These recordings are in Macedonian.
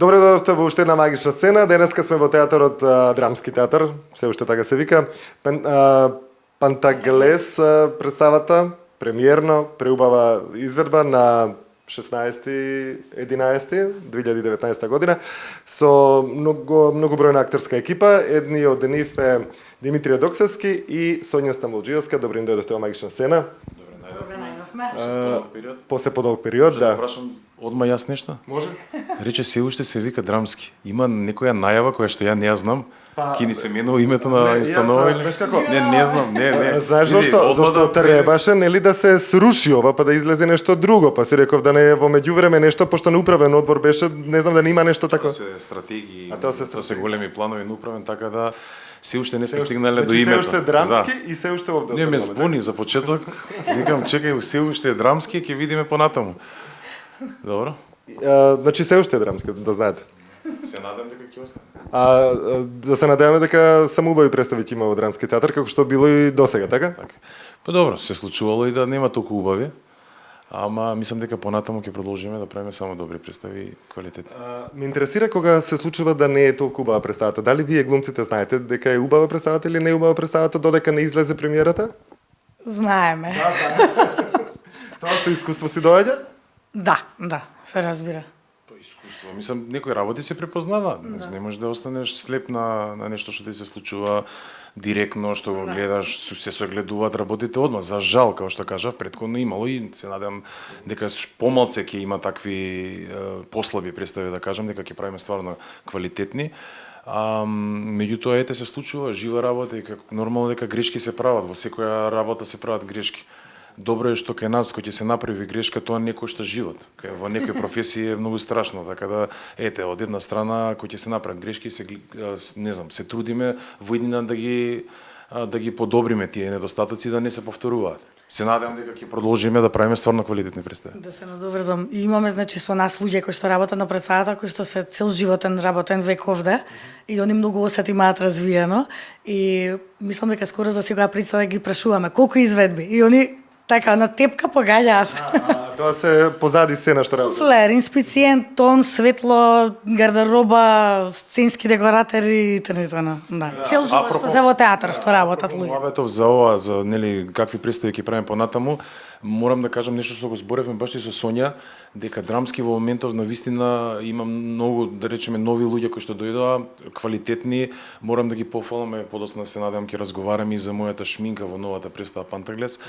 Добре дојдовте во уште една магична сцена. Денеска сме во театарот Драмски театар, се уште така се вика. Пантаглес представата, премиерно, преубава изведба на 16.11.2019 година со многу бројна актерска екипа. Едни од нив е Димитрија Доксевски и Сонја Стамболџиевска. Добре им дојдовте во магична сцена. Добре најдовме. После подолг период, да. Прашам одма јас нешто? Може? Рече се уште се вика Драмски. Има некоја најава која што ја не ја знам. Ки ни се менува името на инстанова или како? Не знам, не. Знаеш зашто? Зашто требаше нели да се сруши ова па да излезе нешто друго, па си реков да не во меѓувреме нешто пошто на управен одбор беше, не знам да не има нешто тако. Тоа се стратегии. Тоа се големи планови на управен, така да се уште не сме стигнале до името. Се уште Драмски и се уште овде. Не ме збуни за почеток. Викам чекај, се уште е Драмски, ќе видиме понатаму. Добро? Значи се уште е Драмски, да знаете. Се надам дека ќе остане. Да се надеваме дека само убави представи ќе има во Драмски театар, како што било и досега, така? Така. Па добро, се случувало и да нема толку убави. Ама мислам дека понатаму ќе продолжиме да правиме само добри представи и квалитетни. Ме интересира кога се случува да не е толку убава представата. Дали вие глумците знаете дека е убава представата или не е убава представата додека не излезе премиерата? Знаеме. Тоа со искуство си доаѓа? Да, се разбира. Искуство. Мислам, некои работи се препознаваат. Не можеш да останеш слеп на нешто што ти се случува директно, што го гледаш, се согледуваат работите одма. За жал, како што кажав, претходно имало и се надам дека помалце ќе има такви послаби представи, да кажам, дека ќе правиме стварно квалитетни. Меѓутоа, ете се случува жива работа и како нормално дека грешки се прават, во секоја работа се прават грешки. Добро е што кај нас кој ќе се направи грешка, тоа не кошта живот. Кај во некои професии е многу страшно, така да ете од една страна кој ќе се направат грешки, се трудиме во иднина да ги подобриме тие недостатоци да не се повторуваат. Се надевам дека ќе продолжиме да правиме стварно квалитетни представи. Да се надоврзам. И имаме значи со нас луѓе кои што работат на представата, кои што се цел животен работен век овде и они многу осет имаат развиено и мислам дека скоро за секоја представа ги прашуваме колку изведби и они така на тепка погаѓаат. Тоа се позади сцена што работи. Флер, инспициент, тон, светло, гардероба, сценски декоратори и т.н. Да. Цел живот што се во театар што работат луѓе. Муабетов за ова, за нели какви представи ќе правиме понатаму, морам да кажам нешто што го зборевме баш и со Сонја, дека Драмски во моментов на вистина има многу, да речеме, нови луѓе кои што дојдоа, квалитетни, морам да ги пофаламе, подоцна се надевам ќе разговараме и за мојата шминка во новата представа Пантаглес.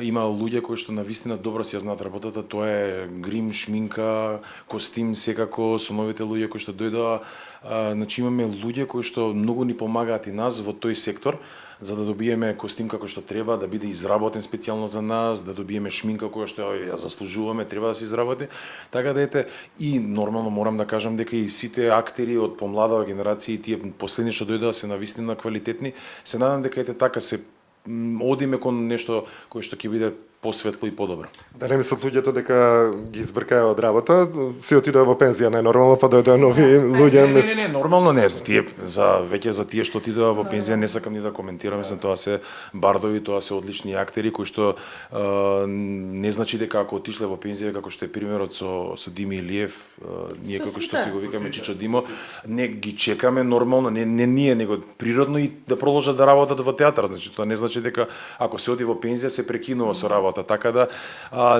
Има луѓе кои што на вистина добро си ја знаат работата, тоа е грим, шминка, костим, секако со новите луѓе кои што дојдоа. Значи имаме луѓе кои што многу ни помагаат и нас во тој сектор, за да добиеме костим како што треба, да биде изработен специјално за нас, да добиеме шминка која што ја заслужуваме, треба да се изработи. Така да ете, и нормално морам да кажам дека и сите актери од помладава генерација и тие последни што дојдоа се навистина квалитетни. Се надам дека ете така се одиме кон нешто кое што ќе биде посветло и подобро. Да не мислат луѓето дека ги избркаја од работа, си отидоа во пензија најнормално, па дојдоа нови луѓе. Не, нормално не е. Тие веќе за тие што отидоа во пензија не сакам ни да коментирам, мислам тоа се бардови, тоа се одлични актери кои што не значи дека ако отишле во пензија како што е примерот со Дими Илиев, ние како што си го викаме Чичо Димо, не ги чекаме нормално, не ние, него природно и да продолжат да работат во театар, значи тоа не значи дека ако се оди во пензија се прекинува со работа. Така да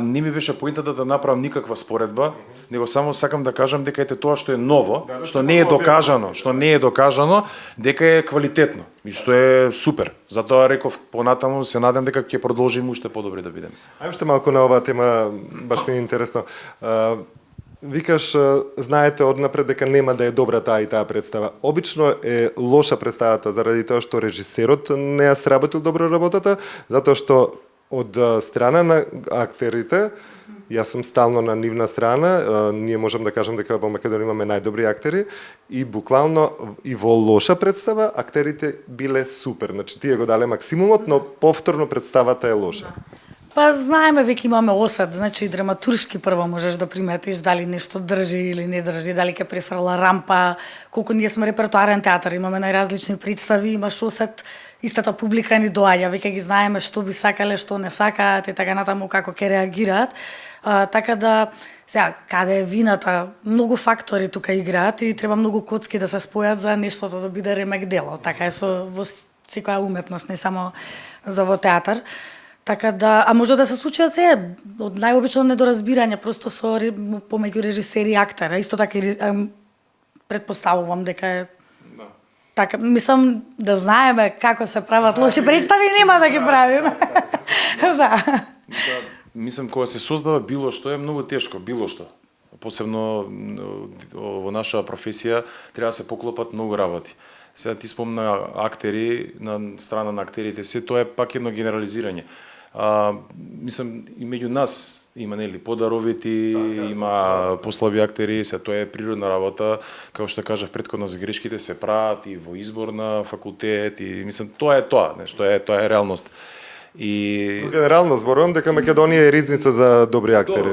не ми беше поинтата да направам никаква споредба, него само сакам да кажам дека ете тоа што е ново, што не е докажано, дека е квалитетно и што е супер. Затоа реков понатаму се надам дека ќе продолжиме уште подобри да бидеме. Ајде уште малку на оваа тема, баш ми е интересно. Викаш, знаете однапред дека нема да е добра таа и таа представа. Обично е лоша представата заради тоа што режисерот не ја сработил добро работата, затоа што од страна на актерите, јас сум стално на нивна страна, ние можам да кажам дека во Македонија имаме најдобри актери и буквално и во лоша представа актерите биле супер. Значи тие го дале максимумот, но повторно представата е лоша. Па знаеме, веќе имаме осет, значи драматуршки прво можеш да приметиш дали нешто држи или не држи, дали ќе префрла рампа, колку ние сме репертуарен театар, имаме најразлични представи, имаш осет, истата публика ни доаѓа, веќе ги знаеме што би сакале, што не сакаат и така натаму како ќе реагираат. Така да, сега, каде е вината, многу фактори тука играат и треба многу коцки да се спојат за нештото да биде ремек дело. Така е во секоја уметност, не само за во театар. Така да, а може да се случат се од најобично недоразбирање просто со помеѓу режисери и актера. Исто така претпоставувам дека е така, мислам да знаеме како се прават лоши представи, нема да ги правиме. Да. Мислам, кога се создава било што е многу тешко, било што. Посебно во наша професија треба да се поклопат многу работи. Сега ти спомна актери, на страна на актерите се, тоа е пак едно генерализирање. Мислам, и меѓу нас има нели подаровити, има послаби актери, се тоа е природна работа, како што кажав претходно за грешките се прават и во избор на факултет и мислам тоа е реалност. И Генерално зборувам дека Македонија е ризница за добри актери.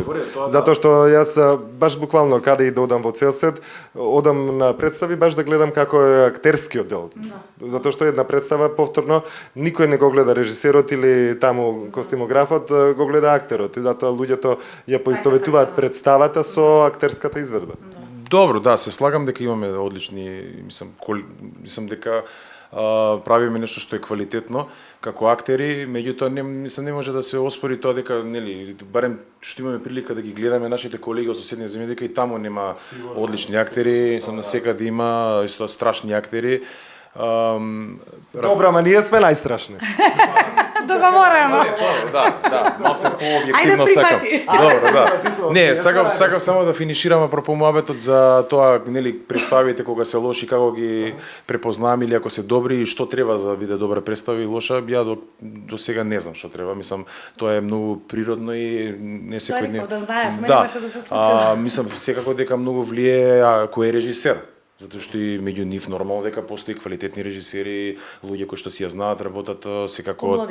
Затоа што јас баш буквално каде и да одам во цел свет, одам на представи баш да гледам како е актерскиот дел. Затоа што една представа повторно никој не го гледа режисерот или таму костимографот, го гледа актерот и затоа луѓето ја поистоветуваат представата со актерската изведба. добро, да, се слагам дека имаме одлични, мислам дека правиме нешто што е квалитетно како актери, меѓутоа не може да се оспори тоа дека нели барем што имаме прилика да ги гледаме нашите колеги од соседни земји дека и таму нема одлични актери, сам насекаде има исто страшни актери. Добро, ама ние сме најстрашни. Договорено. Да, малце по-објективно сакам. Добро, да. Не, сакам само да финиширам апропо муабетот за тоа, нели, представите кога се лоши, како ги препознаваме или ако се добри и што треба за да биде добра представа и лоша, ја до сега не знам што треба. Мислам, тоа е многу природно и не секој ден. Да знаев, немаше да се случи. Мислам секако дека многу влие кој е режисер. Затоа што и меѓу нив нормално дека постои квалитетни режисери, луѓе кои што си ја знаат работата, секако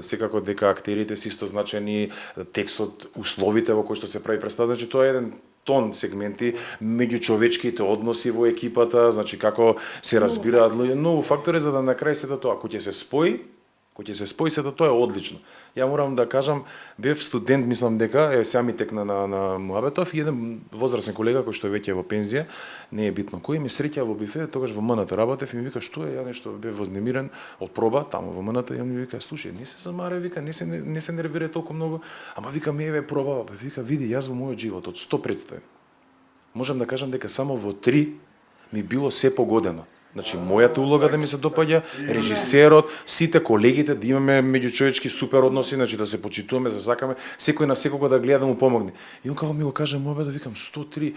секако дека актерите се исто значени, текстот, условите во кои што се прави представа, значи тоа е еден тон сегменти меѓу човечките односи во екипата, значи како се разбираат луѓе, многу фактори за да на крај сето тоа, ако ќе се спои сето тоа е одлично. Ја морам да кажам, бев студент, мислам дека, сега ми текна на муабетов и еден возрастен колега кој што е веќе во пензија, не е битно кој, ме среќа во бифе, тогаш во МНТ работев и ми вика што е, ја нешто бев вознемирен од проба таму во МНТ и он ми вика слушај, не се замарај, вика, не се нервирај толку многу, ама вика ми еве проба, вика види јас во мојот живот од 100 представи. Можам да кажам дека само во 3 ми било се погодено. Значи, мојата улога да ми се допаѓа, режисерот, сите колегите, да имаме меѓучовечки супер односи, значи да се почитуваме, да сакаме, секој на секого да гледа да му помогне. И он како ми го каже, мобе да викам 103,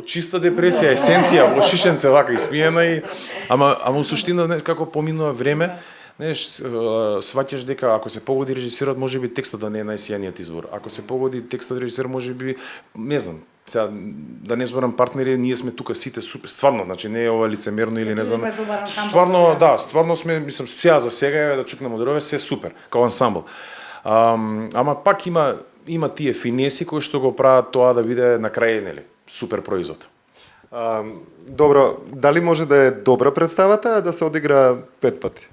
чиста депресија, есенција, во шишенце вака испиена и ама у суштина како поминува време, сваќаш дека ако се погоди режисерот, можеби текстот да не е најсјаниот избор. Ако се погоди текстот режисер, можеби, не знам, сега да не зборам партнери, ние сме тука сите супер, стварно, значи не е ова лицемерно или не знам. Стварно сме, мислам, за сега е да чукнеме дрове, се супер, као ансамбл. Ама пак има тие финеси кои што го прават тоа да биде на крај, нели, супер производ. Добро, дали може да е добра представата, а да се одигра 5 пати?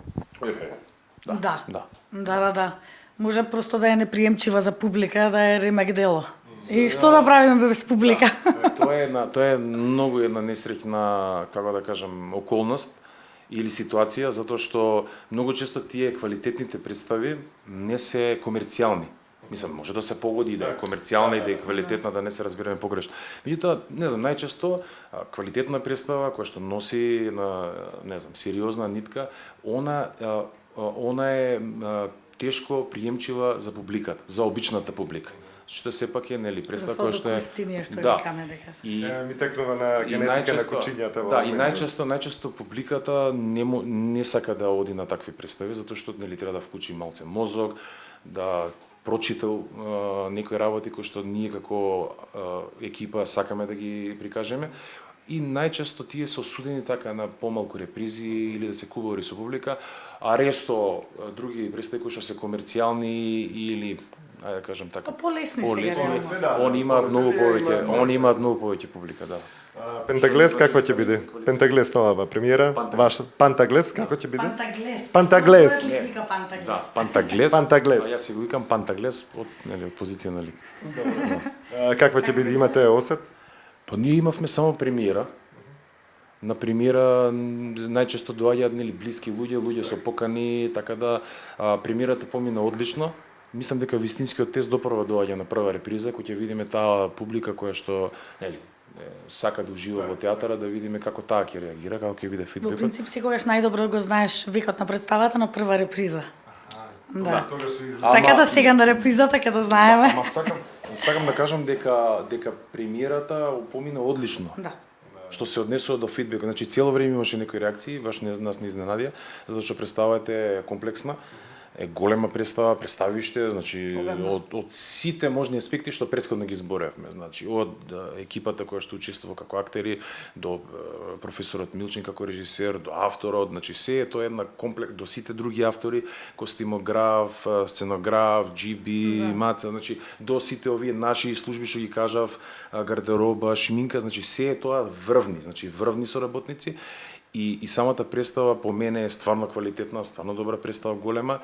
Да. Може просто да е неприемчива за публика, да е ремек дело. И што да правиме без публика? Тоа е многу една несреќна, како да кажам, околност или ситуација, затоа што многу често тие квалитетните представи не се комерцијални. Мислам, може да се погоди и да е комерцијална и да е квалитетна, да не се разбираме погрешно. Меѓутоа, не знам, најчесто квалитетна представа која што носи на, не знам, сериозна нитка, она е тешко приемчива за публиката, за обичната публика. Што сепак е, нели, представа која што е И ми текнува на генетика на кучињата. Да, и најчесто публиката не сака да оди на такви представи, затоа што, нели, треба да вклучи малце мозок, да прочитал некои работи кои што ние како екипа сакаме да ги прикажеме. и најчесто тие се осудени така на помалку репризи или да се куvari со публика, а ресто други представи кои што се комерцијални или ајде да кажам така. Полесни сега. Они имаат многу повеќе публика, да. Пентаглес како ќе биде? Пентаглес нова премиера, ваша Пантаглес како ќе биде? Пантаглес. Да, Пантаглес. Пантаглес. А јас си го викам Пантаглес од позиција на лик. Каква ќе биде? Имате осет? Па ние имавме само премиера. На премиера најчесто доаѓаат блиски луѓе со покани, така да премиерата помина одлично. Мислам дека вистинскиот тест допрва доаѓа на прва реприза, кој ќе видиме таа публика која што сака да ужива во театара, да видиме како таа ќе реагира, како ќе биде Во фидбекот. принцип секогаш најдобро го знаеш векот на представата на прва реприза. Да. Така да сега на репризата ќе да знаеме. Ама сакам да кажам дека премиерата помина одлично. Да. Што се однесува до фидбек, значи цело време имаше некои реакции, баш нас не изненадија, затоа што представата е комплексна. Е голема представа, представиште, значи од сите можни аспекти што претходно ги зборевме, значи од екипата која што учествува како актери до професорот Милчин како режисер, до авторот, значи се е тоа една комплект до сите други автори, костимограф, сценограф, GB, маца, значи до сите овие наши служби што ги кажав, гардероба, шминка, значи се е тоа врвни соработници. И самата представа по мене е стварно квалитетна, стварно добра представа, голема.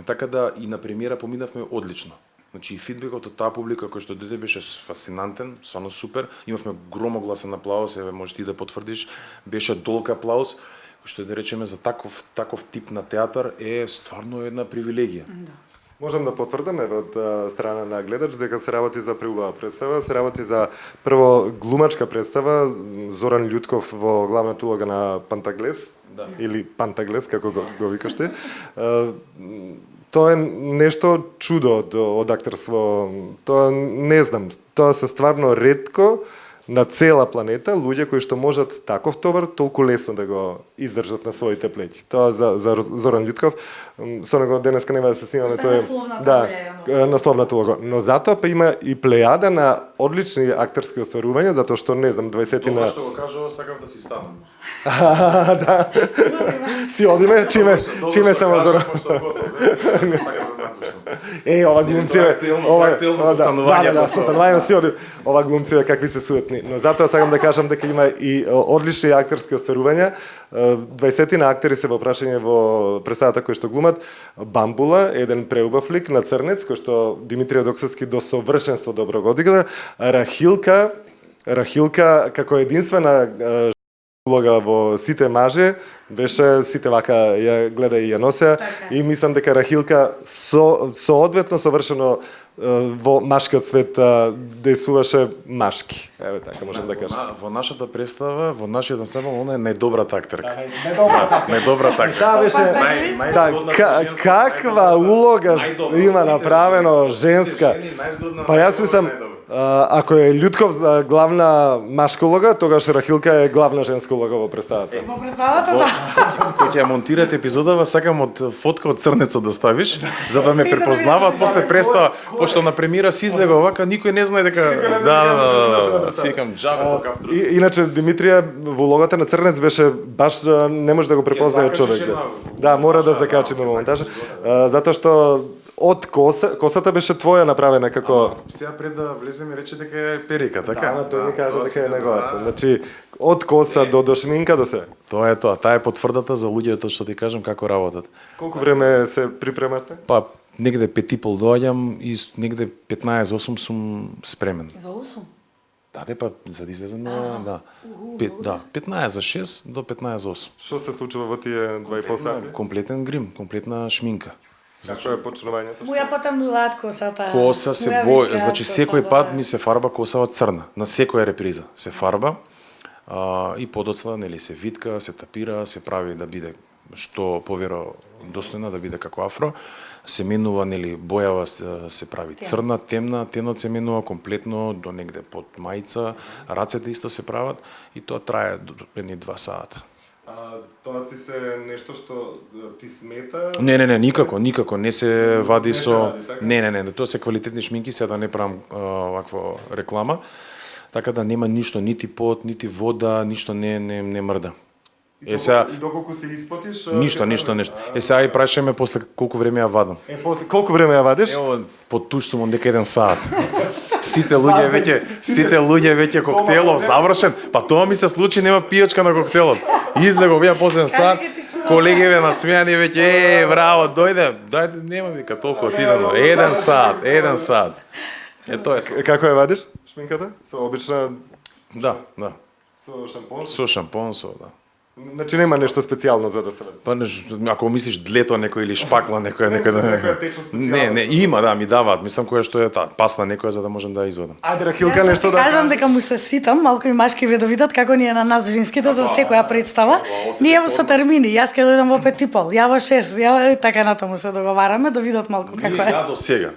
Така да и на премиера поминавме одлично. Значи и фидбекот од таа публика кој што дојде беше фасцинантен, стварно супер. Имавме громогласен аплауз, еве можеш ти да потврдиш, беше долг аплауз, што да речеме за таков тип на театар е стварно една привилегија. Да. Можам да потврдам од страна на гледач дека се работи за преубава представа, се работи за прво глумачка представа, Зоран Љутков во главната улога на Пантаглес, Да. или Пантаглес како го викаште. Тоа е нешто чудо од актерство. Тоа не знам, тоа се стварно ретко на цела планета луѓе кои што можат таков товар толку лесно да го издржат на своите плеќи. Тоа за Зоран Љутков, со него денеска нема да се снимаме, тоа е насловната улога. Но затоа па има и плејада на одлични актерски остварувања, затоа што не знам 20-тина. Тоа што го кажува, сакам да си станам. Да. Си одиме, чиме само Зоран. Ова глумци, состанување си оди. Ова глумци какви се суетни. Но затоа сакам да кажам дека има и одлични актерски остварувања. 20-тина актери се во прашање во представата кои што глумат. Бамбула, еден преубав лик на Црнец, кој што Димитрија Доксовски до совршенство добро го одигра. Рахилка како единствена улога во сите маже, беше сите вака ја гледа и ја носе, и мислам дека Рахилка соодветно совршено во машкиот свет дејствуваше машки. Еве така можам да кажам. Во нашата представа, во нашиот ансамбл, она е најдобрата актерка. Најдобрата актерка. Да, беше каква улога има направено женска. Па јас мислам, ако е Љутков за главна машка улога, тогаш Рахилка е главна женска улога во представата. Во представата, да. Кој ќе ја монтирате епизодава, сакам од фотка од Црнецот да ставиш, за да ме препознаваат после представа, пошто на премиера си излега овака, никој не знае дека да, свикам џабе такав труд. Иначе Димитрија во улогата на Црнец беше баш не може да го препознае човек. Да, мора да закачи на монтаж, затоа што од косата беше твоја направена како. Сега пред да влеземе рече дека е перика, така? Да, тој ми кажа дека е неговата. Значи од коса до шминка до се. Тоа е тоа, таа е потврдата за луѓето што ти кажам како работат. Колку време се припремате? Па негде 5:30 доаѓам и негде 15:08 сум спремен. За 8? Да, па за да излезам на 15:06 до 15:08. Што се случува во тие 2,5 сати? Комплетен грим, комплетна шминка. Како е почнувањето? Му ја потемнуваат косата. Коса се бој, значи секој пат ми се фарба косава црна, на секоја реприза се фарба и подоцна нели се витка, се тапира, се прави да биде што достојна да биде како афро, се менува нели бојава се прави црна, темна, тенот се менува комплетно до негде под мајца, рацете исто се прават и тоа трае до едни 2 сата. Тоа ти се нешто што ти смета? Не, никако, не се вади со... Не, тоа се квалитетни шминки, сега да не правам ваква реклама. така да нема ништо, нити пот, нити вода, ништо не мрда. Сега И доколку се испотиш... ништо. Сега и прашаме после колку време ја вадам. Колку време ја вадиш? Ево, под туш сум дека 1 сат. Сите луѓе веќе коктелов завршен. Па тоа ми се случи, нема пијачка на коктелот. Излего ја после 1 сат. Колегиве насмеани веќе, браво, дојде, нема вика толку отидено. 1 сат. Тоа е. Како ја вадиш, шминката? Со обична... Да. Со шампон? Со шампон, да. Значи нема нешто специјално за да се ради. Па ако мислиш длето некој или шпакла некој да. течно специјално. Не, има, да, ми даваат, мислам која што е пасна некоја за да можам да ја извадам. Ајде, Рахилка, нешто да... Кажам дека му се ситам, малку и машки ве да видат како ни е на нас женските за секоја представа. Ние со термини, јас ќе дојдам во 5 и пол, ја во 6, ја така натаму се договараме да видат малку како е. Ја до сега,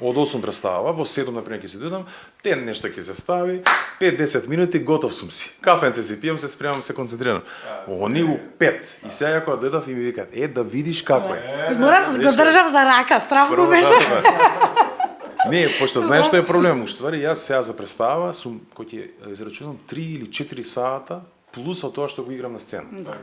од 8 представа, во 7 например ќе се дојдам, тен нешто ќе се стави, 5-10 минути готов сум си. Кафенце си пијам, се спремам, се концентрирам. Они у 5. И сега кога дојдов и ми викаат, да видиш како е. Морам го држав за рака, страв го беше. Не, пошто знаеш што е проблем, уствари јас сега за представа сум кој ќе израчунам 3 или 4 сата плюс од тоа што го играм на сцена.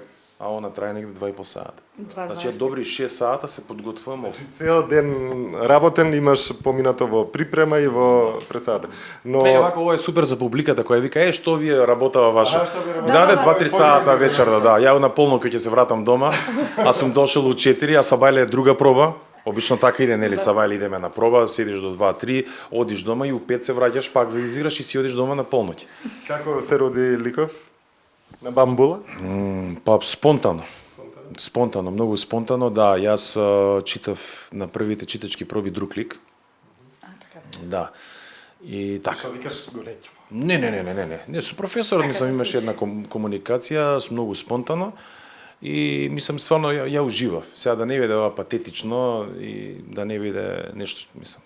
А она трае негде 2,5 сата. Значи ја добри 6 сата се подготвувам. Цел ден работен имаш поминато во припрема и во представата. Но Не, вака ова е супер за публиката која вика, што вие работава ваша. Даде 2-3 сата вечерда, да. Ја на полно кога ќе се вратам дома, а сум дошол у 4, а Сабајле е друга проба. Обично така иде, нели, Савајле идеме на проба, седиш до 2-3, одиш дома и у 5 се враќаш пак за да изиграш и си одиш дома на полноќ. како се роди Ликов? На бамбула? Па спонтано, многу спонтано, да. Јас читав на првите читачки проби друг лик. Да. И така. Што викаш горење? Не, со професорот мислам имаше една комуникација, многу спонтано. И мислам стварно ја уживав. Сега да не биде ова патетично и да не биде нешто, мислам,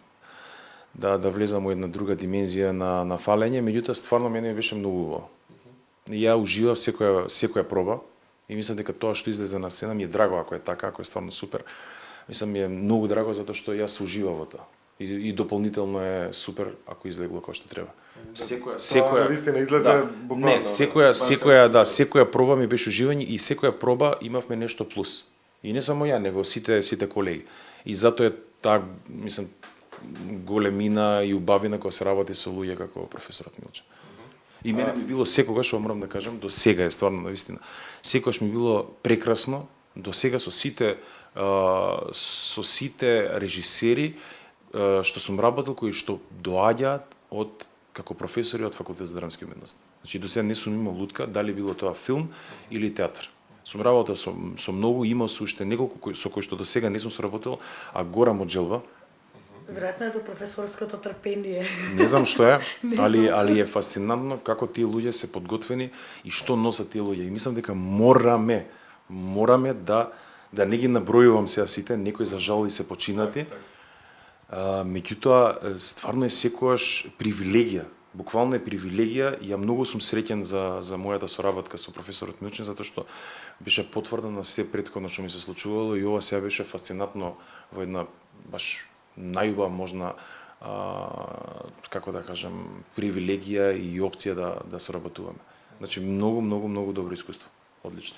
да влезам во една друга димензија на фалење, меѓутоа стварно мене беше многу убаво. И ја уживав секоја проба и мислам дека тоа што излезе на сцена ми е драго ако е така, ако е стварно супер. Мислам ми е многу драго затоа што јас уживав во тоа. И дополнително е супер ако излегло како што треба. Секоја навистина излезе буквално. Не, секоја проба ми беше уживање и секоја проба имавме нешто плюс. И не само ја, него сите колеги. И затоа е таа, мислам, големина и убавина кога се работи со луѓе како професорот Милче. И мене ми било секогаш, морам да кажам, до сега е стварно навистина. Секогаш ми било прекрасно, до сега со сите режисери што сум работил, кои што доаѓаат како професори од факултет за драмски уметности. Значи до сега не сум имал лутка дали било тоа филм или театар. Сум работел со многу, имал сум уште неколку со кои што до сега не сум соработил, а гора моџелва. Веројатно е до професорското трпение. Не знам што е, али е фасцинантно како тие луѓе се подготвени и што носат тие луѓе. И мислам дека мораме да не ги набројувам сега сите, некои за жал и се починати. Меѓутоа, стварно е секојаш привилегија. Буквално е привилегија и ја многу сум среќен за мојата соработка со професорот Милче, затоа што беше потврдено на се претходно што ми се случувало и ова сега беше фасцинатно во една баш најубава можна како да кажам привилегија и опција да соработуваме. Значи многу добро искуство. Одлично.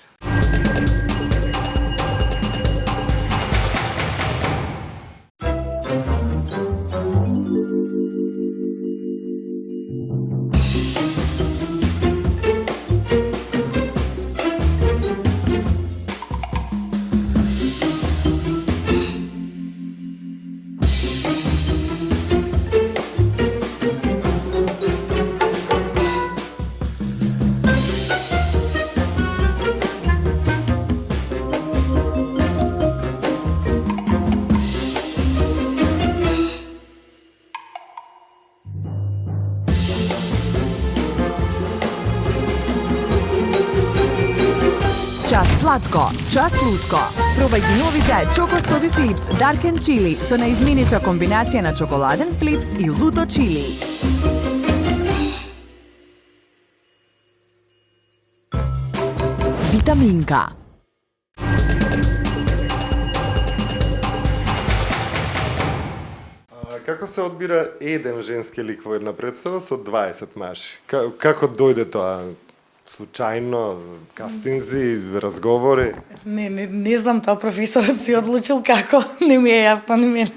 Час сладко, час лутко. Пробај ги новите Чоко Стоби Флипс Dark and Chili со наизменича комбинација на чоколаден флипс и луто чили. Витаминка. Како се одбира еден женски лик во една представа со 20 мажи? Како дојде тоа? Случајно, кастинзи, разговори? Не знам, тоа професорот си одлучил како, не ми е јасно ни мене.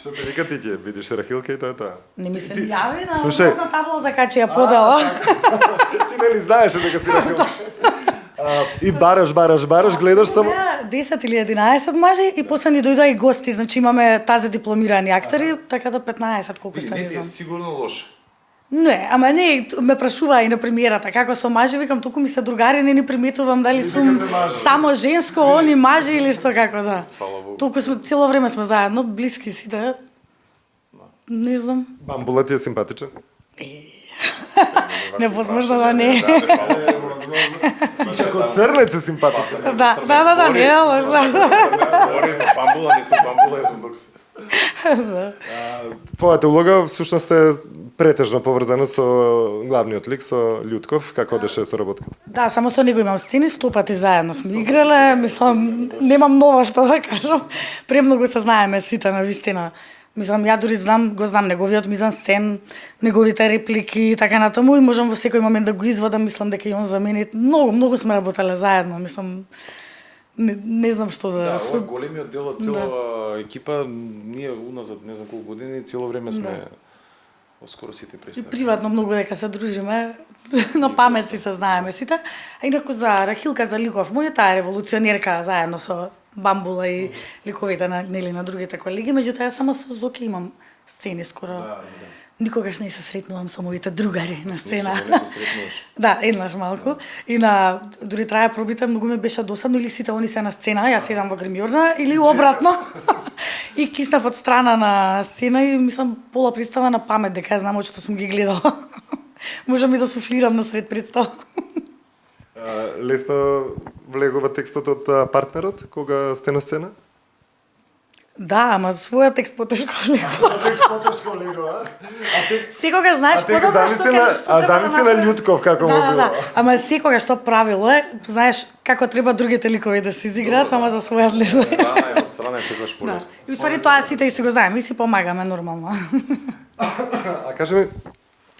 Што те вика ти ќе бидеш Рахилка и тоа е тоа? Не ми се јави на Слушај. на табла за качи ја подала. Ти нели знаеш дека си Рахилка? И бараш, гледаш само... 10 или 11 мажи и после ни дојдоа и гости, значи имаме тази дипломирани актери, така да 15 колку сте, не Не ти е знам. сигурно лошо. Не, ама не, ме прашуваа и на премиерата, како со мажи, викам, туку ми се другари, не ни приметувам дали сум се мажи. само женско, они мажи или што како да. Фала Богу. Толку сме, цело време сме заедно, блиски сите. Не знам. Бамбула ти е симпатичен? Невозможно да не. Како црнец е симпатичен. Да, не е лош, да. Говори, бамбула, не сум бамбула, јас сум бокс. Твојата улога всушност е претежно поврзана со главниот лик, со Љутков, како одеше соработката? Да, само со него имам сцени, 100 пати заедно сме играле, мислам, немам ново што да кажам. Премногу се знаеме сите на вистина. Мислам, ја дури го знам неговиот мизансцен, неговите реплики и така натаму и можам во секој момент да го извадам, мислам дека и он за мене многу сме работеле заедно, мислам, не знам што да... Да, ова големиот дел од целава екипа, ние уназад не знам колку години, цело време сме скоро сите И представи. приватно многу дека се дружиме, на памет си се знаеме сите. А инаку за Рахилка за ликов, мојата е револуционерка заедно со Бамбула и ликовите на другите колеги, меѓутоа само со Зоки имам сцени скоро. Никогаш не се сретнувам со моите другари на сцена. Не се сретнуваш. Да, еднаш малку. И дури трае пробите, многу ми беше досадно, или сите они се на сцена, јас седам во гримјорна, или обратно. И киснав од страна на сцена и мислам пола представа на памет, дека ја знам од што сум ги гледала. Можам и да суфлирам на сред представа. Лесно влегува текстот од партнерот, кога сте на сцена? Да, ама својот текст потешко влегува. Текст потешко влегува, Секогаш знаеш подобро што замисли на Љутков како му било. Да, ама секогаш што правило е, знаеш како треба другите ликови да се изиграат, само за својот не знаеш. Од страна е секогаш Да. полесно. И уствари тоа сите и си го знаеме и си помагаме нормално. А кажи ми,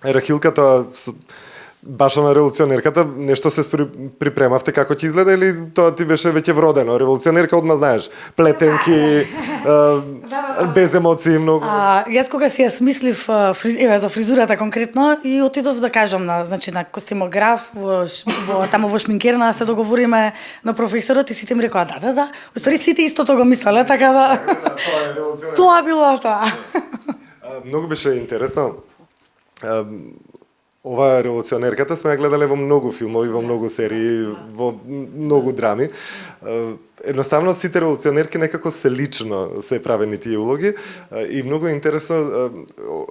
Рахилка, тоа баш на револуционерката, нешто се припремавте како ќе изгледа или тоа ти беше веќе вродено? Револуционерка одма знаеш, плетенки, без емоции многу. Јас кога си ја смислив за фризурата конкретно и отидов да кажам на костимограф таму во шминкерна се договориме на професорот и сите ми рекоа да. Уствари сите истото го мислеле, така да Тоа е револуционерка. тоа било тоа. Многу беше интересно. Ова револуционерката сме ја гледале во многу филмови, во многу серии, во многу драми. Едноставно сите револуционерки некако се лично се правени тие улоги и многу е интересно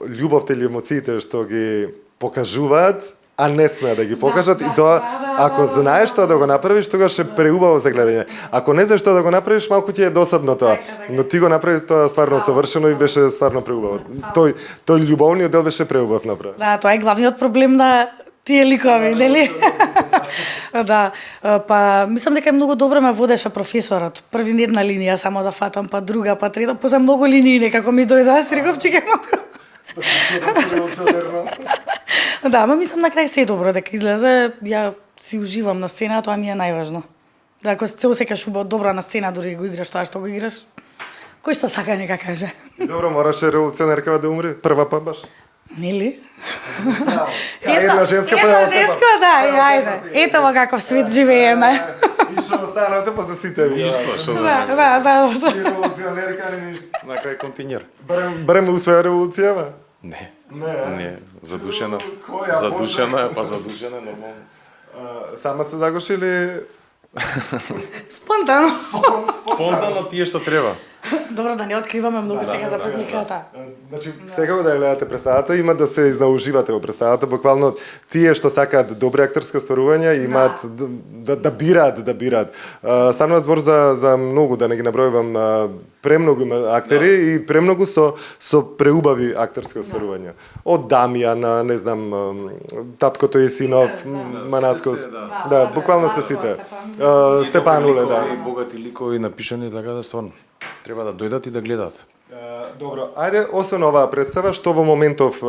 љубовта или емоциите што ги покажуваат, а не смеа да ги покажат и тоа ако знаеш тоа да го направиш, тогаш е преубаво за гледање. Ако не знаеш тоа да го направиш, малку ти е досадно тоа, но ти го направи тоа стварно совршено и беше стварно преубаво. Тој љубовниот дел беше преубав направен. Да, тоа е главниот проблем на тие ликови, нели? Да, па мислам дека многу добро ме водеше професорот. Први една линија само да фатам, па друга, па трета, после многу линии некако ми дојде, си реков чекај малку. Да, ама мислам на крај се е добро дека излезе, ја си уживам на сцена, тоа ми е најважно. Да, ако се осекаш добро на сцена, дури го играш тоа што го играш, кој што сака нека каже. Добро, мораше револуционеркава да умре, прва па баш. Нели? Една женска па Една женска, да, и ајде. Ето во каков свет живееме. И што останате после сите ви. Да. И револуционерка не ништо. На крај континер. Барем успеа револуцијава? Не. Не. Не, задушена. Која Задушена, па задушена нормално. Сама се загоши или Спонтано. Спонтано тие што треба. Добро да не откриваме многу сега за публиката. Значи, секако да ја гледате представата, има да се изнауживате во представата, буквално тие што сакаат добри актерски остварувања имаат да бираат. Станува збор за многу, да не ги набројувам, премногу актери и премногу со преубави актерски остварувања. Од Дамјана, не знам, таткото и синов, Манаскос. Да, буквално се сите. Степануле, да. Богати ликови напишани така да стварно треба да дојдат и да гледаат. Добро, ајде, освен оваа представа, што во моментов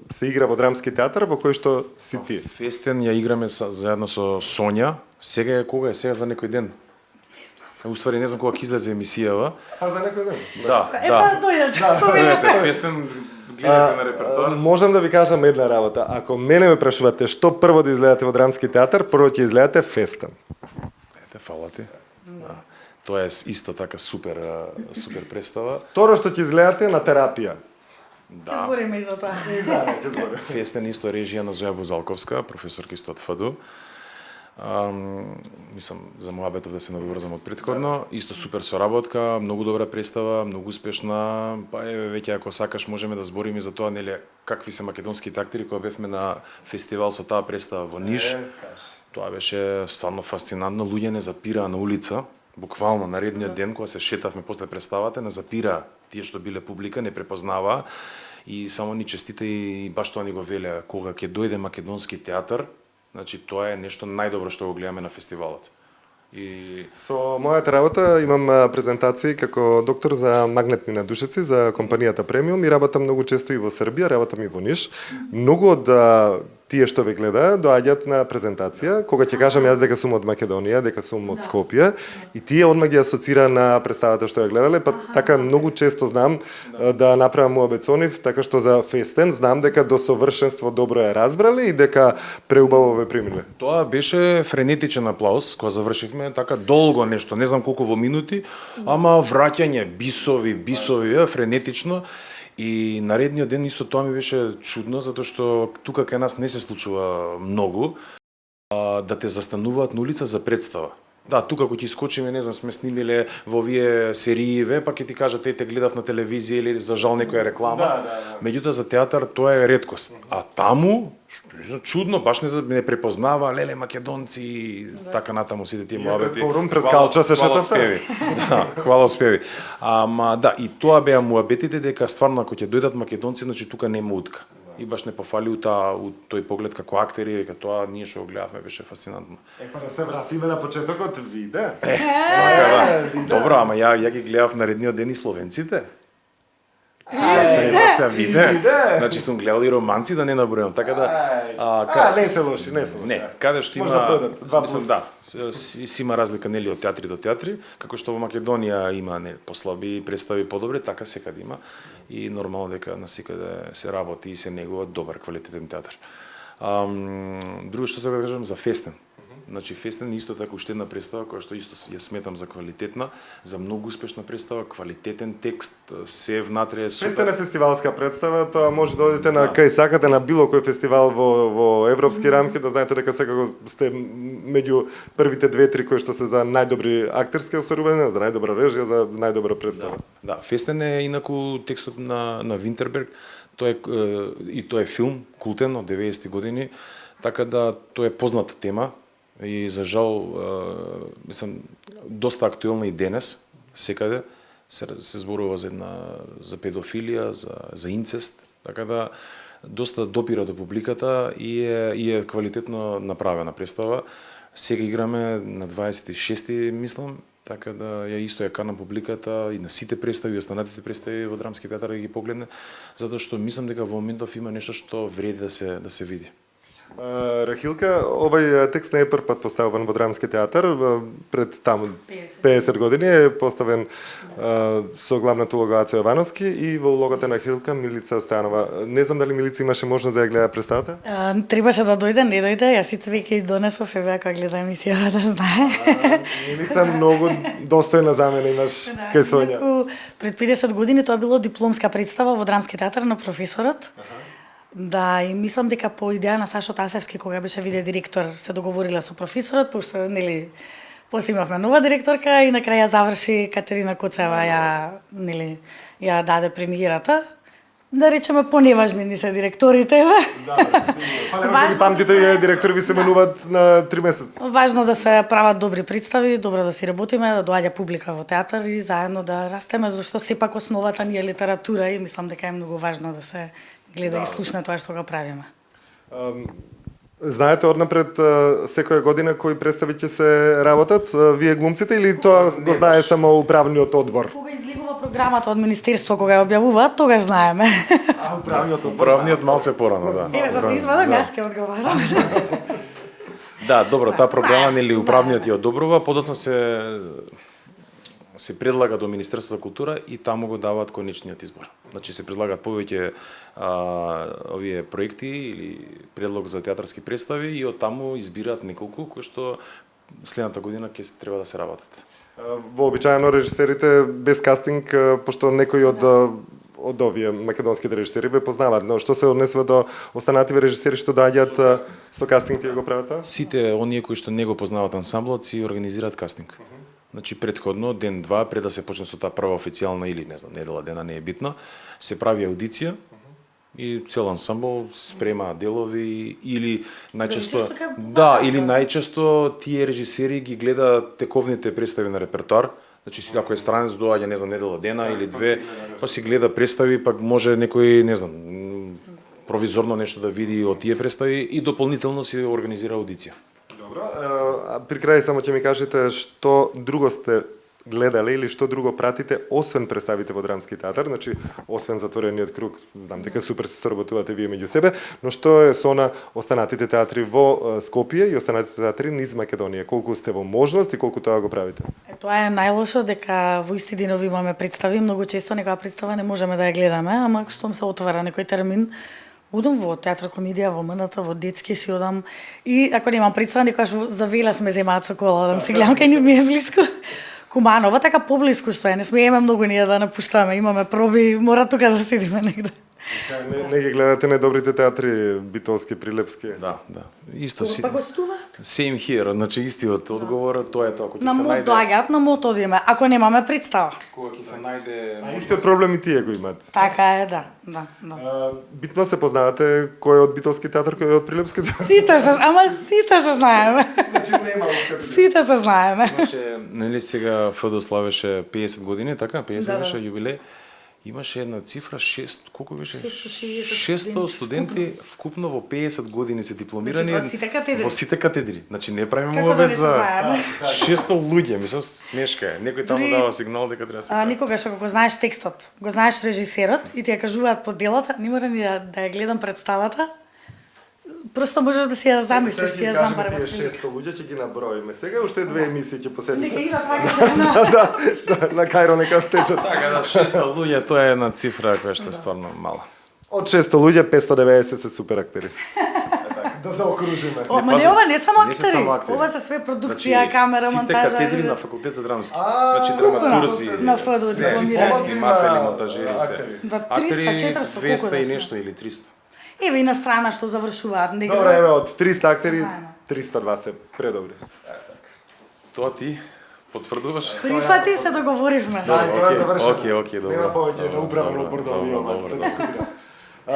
се игра во драмски театар, во кој што си ти? Фестен ја играме заедно со Сонја. Сега е кога е? Сега за некој ден. Уствари не знам кога ќе излезе емисијава. А за некој ден? Да, Епа, дојдете. Дојдете, Фестен, гледате на репертоар. Можам да ви кажам една работа. Ако мене ме прашувате што прво да изгледате во драмски театар, прво ќе изгледате Фестен. Ете, фала ти. Да. Тоа е исто така супер представа. Второ што ќе изгледате на терапија. Да. Збориме и за тоа. Фестен исто режија на Зоја Бузалковска, професорка исто од ФДУ. Мислам, за муабетов да се надоврзам од претходно. Исто супер соработка, многу добра представа, многу успешна. Па еве веќе ако сакаш можеме да збориме за тоа, нели, какви се македонските актери кога бевме на фестивал со таа представа во Ниш. Тоа беше стварно фасцинантно, луѓе не запираа на улица. Буквално наредниот ден кога се шетавме после представата, не запира тие што биле публика, не препознаваа и само ни честита и баш тоа ни го велеа кога ќе дојде македонски театар, значи тоа е нешто најдобро што го гледаме на фестивалот. И Со мојата работа имам презентации како доктор за магнетни надушеци за компанијата Премиум и работам многу често и во Србија, работам и во Ниш. Многу од тие што ве гледаат доаѓаат на презентација, кога ќе кажам јас дека сум од Македонија, дека сум од Скопје, и тие одмак ги асоцира на представата што ја гледале, па така многу често знам да направам муабет со нив, така што за Фестен знам дека до совршенство добро ја разбрале и дека преубаво ве примиле. тоа беше френетичен аплауз кога завршивме, така долго нешто, не знам колку во минути, ама враќање, бисови, френетично. И наредниот ден исто тоа ми беше чудно, затоа што тука кај нас не се случува многу да те застануваат на улица за представа. Да, тука кога ќе искочиме, не знам, сме снимиле во овие серииве, па ќе ти кажат те гледав на телевизија или за жал некоја реклама. Меѓутоа за театар тоа е реткост. А таму чудно, баш не препознава, леле македонци, така натаму сите тие муабети. Форум пред Калча се шетавте. Да, хвала успеви. Ама да, и тоа беа муабетите дека стварно ако ќе дојдат македонци, значи тука нема утка. И баш не пофали у тој поглед како актери, дека тоа ние што го гледавме беше фасцинантно. Па да се вратиме на почетокот, виде. Така да. Добро, ама ја ги гледав наредниот ден и словенците. Се виде. Значи сум гледал и романци да не набројам, така да Не се лоши, не се лоши. не, каде што Може да има, продат, два мислам да, си има разлика нели од театри до театри, како што во Македонија има не послаби представи подобре, така секаде има и нормално дека насекаде се работи и се негува добар квалитетен театар. Друго што се кажам за Фестен. Значи Фестен исто така уште една представа која што исто ја сметам за квалитетна, за многу успешна представа, квалитетен текст, се внатре е супер. Фестен е фестивалска представа, тоа може да одите на кај сакате на било кој фестивал во европски рамки, да знаете дека секако сте меѓу првите 2-3 кои што се за најдобри актерски осварувања, за најдобра режија, за најдобра представа. Да, Фестен е инаку текстот на Винтерберг, тоа е филм култен од 90-ти години, така да тоа е позната тема и за жал мислам доста актуелна и денес секаде се зборува за педофилија, за инцест, така да доста допира до публиката и е квалитетно направена представа. Сега играме на 26-ти, мислам, така да ја исто ја канам публиката и на сите представи, и останатите представи во драмски театар да ги погледне, затоа што мислам дека во моментов има нешто што вреди да се види. Рахилка, овај текст не е прв пат поставен во драмски театар, пред таму 50 години е поставен со главната улога Ацо Јовановски и во улогата на Рахилка Милица Стојанова. Не знам дали Милица имаше можност да ја гледа представата? Требаше да дојде, не дојде, јас сите веќе и донесов еве кога гледа емисијава да знае. Милица многу достојна за мене имаш кај Сонја. Пред 50 години тоа било дипломска представа во драмски театар на професорот. Да, и мислам дека по идеја на Сашо Тасевски, кога беше виде директор, се договорила со професорот, пошто, нели, после имавме нова директорка и на крај ја заврши Катерина Куцева, ја даде премиерата. Да речеме, поневажни ни се директорите. Па нема да ги памтите, директори ви се менуваат на 3 месеци. Важно да се прават добри представи, добро да си работиме, да доаѓа публика во театар и заедно да растеме, зашто сепак основата ни е литература и мислам дека е многу важно да се гледа и слушне тоа што го правиме. Знаете однапред секоја година кои представи ќе се работат, вие глумците или тоа го знае само управниот одбор? Кога излегува програмата од Министерство кога ја објавуваат, тогаш знаеме. А управниот одбор. Управниот малце порано, да. Еве, за да извадам, јас ќе одговарам. Да, добро, таа програма нели управниот ја одобрува, подоцна се предлага до Министерство за култура и таму го даваат конечниот избор. Значи се предлагаат повеќе овие проекти или предлог за театарски представи и од таму избираат неколку кои што следната година ќе треба да се работат. Вообичаено режисерите без кастинг, пошто некои од овие македонските режисери ве познаваат, но што се однесува до останативе режисери што доаѓаат со кастинг тие го прават? Сите оние кои што не го познаваат ансамблот си организираат кастинг. Значи предходно ден-два пред да се почне со таа прва официјална или не знам, недела дена не е битно, се прави аудиција и цел ансамбл спрема делови или најчесто или најчесто тие режисери ги гледаат тековните представи на репертоар. Значи ако е странец доаѓа не знам недела дена или две, па си гледа представи, пак може некој не знам провизорно нешто да види од тие представи и дополнително си организира аудиција. Добро, при крај само ќе ми кажете што друго сте гледале или што друго пратите освен представите во Драмски театар, значи освен затворениот круг, знам дека супер се соработувате вие меѓу себе, но што е со останатите театри во Скопје и останатите театри низ Македонија? Колку сте во можност и колку тоа го правите? Тоа е најлошо дека во исти денови имаме представи, многу често некоја представа не можеме да ја гледаме, ама штом се отвара некој термин, одам во театар комедија, во МНТ, во детски си одам и ако немам представа, некогаш за Вела сме земаат со кола, одам си гледам кај ни ми е блиску. Куманово, така поблиску што е, не смееме многу ние да напуштаме, имаме проби, мора тука да седиме негде. Не ги гледате најдобрите театри, Битолски, Прилепски? Да. Исто си. Па гостуваат? Same here, значи истиот одговор, тоа е тоа кој ќе На се МОТ најде. доаѓаат, на МОТ одиме, ако немаме представа. Кога ќе се најде А истиот проблем и тие го имат. Така е, да. Битно се познавате кој е од Битолски театар, кој е од Прилепски театар? Сите се знаеме. Значи нема откаде. Сите се знаеме. Имаше, нели сега ФДО славеше 50 години, така? 50 Да. беше јубилеј. Имаше една цифра, 6, колку беше? 660 600 студенти вкупно во 50 години се дипломирани. Значи, во сите катедри? Во сите катедри. Значи не правиме Како да муабет не се за знаеме? 600 луѓе, мислам смешка е. Некој таму Дури- дава сигнал дека треба да се прави. Никогаш ако го знаеш текстот, го знаеш режисерот и ти ја кажуваат по делата, не мора ни да ја гледам представата. Просто можеш да си ја замислиш, си ја знам барем од Тие 600 луѓе ќе ги наброиме. Сега уште две емисии ќе Нека поседите. идат вака На Кајро нека течат. Така да 600 луѓе тоа е една цифра која што е стварно мала. Од 600 луѓе 590 се супер актери. Да заокружиме. Ама не ова не само Не се актери, само актери. ова се све продукција, камера, Сите монтажа. катедри на факултет за драмски. Значи драматурзи, на ФДО дипломирани. сниматели, монтажери се. Да, 300, Актери 400, колку 200 да и сме? нешто или 300. Еве и на страна што завршуваат негде. Добре, еве од 300 актери, Знаеме. 302 се предобри. Тоа ти потврдуваш? Прифати се договоривме. Окей, добро. Нема повеќе на управен одбор да Добро.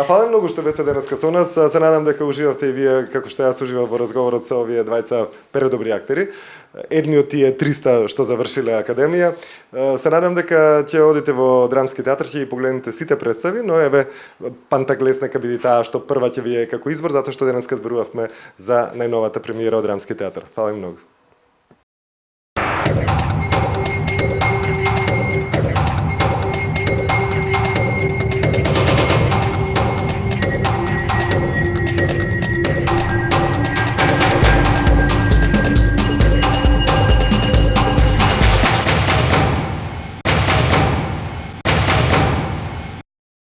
Фала многу што бевте денеска со нас. Се надам дека уживавте и вие како што јас уживав во разговорот со овие двајца предобри актери. Едни од тие 300 што завршиле академија. Се надам дека ќе одите во Драмски театар, ќе ги погледнете сите представи, но еве Пантаглес нека биде таа што прва ќе ви е како избор, затоа што денеска зборувавме за најновата премиера од Драмски театар. Фала ви многу.